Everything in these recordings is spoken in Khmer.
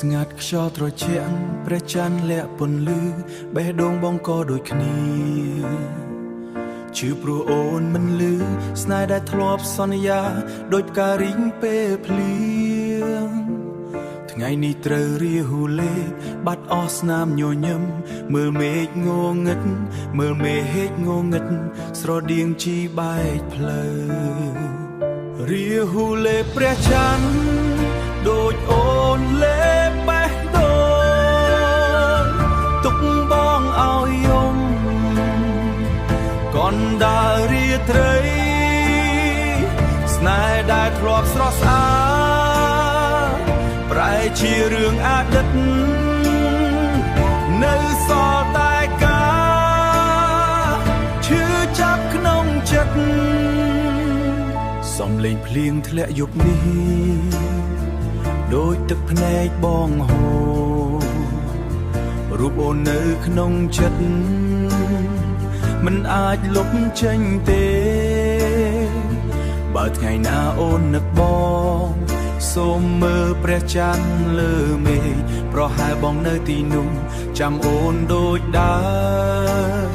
ស្ងាត់ខ្យល់ត្រជាក់ព្រះច័ន្ទលាក់ពន្លឺបេះដូងបងក៏ដូចគ្នាជឿព្រោះអូនមិនលឺស្នេហ៍ដែលធ្លាប់សន្យាដូចផ្ការីងពេលភ្លៀងថ្ងៃនេះត្រូវរាហូលេបាត់អស់ស្នាមញញឹមមើលមេឃងងឹតមើលមេហេកងងឹតស្រដៀងជីបែកផ្លូវរាហូលេព្រះច័ន្ទដូចអូនលេបេះដូងទុកបងឲ្យយំកណ្ដាលរាត្រីស្នេហ៍ដែលធ្លាប់ស្រស់ស្អាតប្រែជារឿងអតីតនៅសល់តែការឈឺចាប់ក្នុងចិត្តសំឡេងភ្លៀងធ្លាក់យប់នេះដូចទឹកភ្នែកបងហូររូបអូននៅក្នុងចិត្តមិនអាចលុបចេញទេបើថ្ងៃណាអូននឹកបងសូមមើលព្រះច័ន្ទលើមេឃប្រហែលបងនៅទីនោះចាំអូនដូចដើម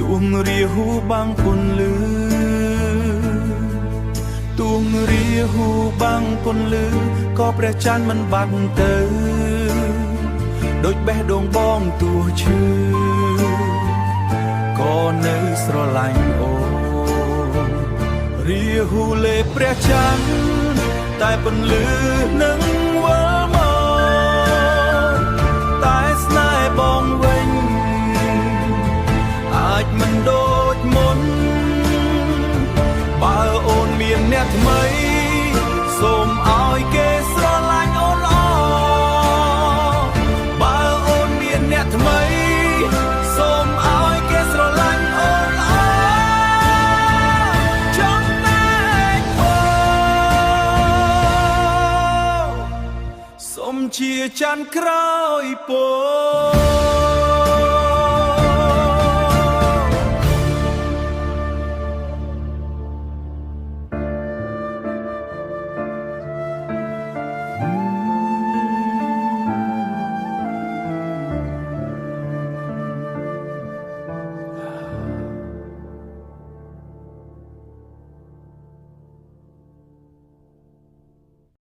ទួងរាហូបាំងពន្លឺទួងរាហូបាំងពន្លឺក៏ព្រះច័ន្ទមិនបាត់ទៅដូចបេះដូងបងទោះឈឺក៏នៅស្រឡាញ់អូនរាហូលេព្រះច័ន្ទតែពន្លឺនឹងវិលមកតែស្នេហ៍បងវិញអាចមិនដូចមុនបើអូនមានអ្នកថ្មីសូមឲ្យគេស្រឡាញ់អូនល្អបើអូនមានអ្នកថ្មីសូមឲ្យគេស្រឡាញ់អូនល្អចំណែកអូសូមជាច័ន្ទក្រោយពណ៌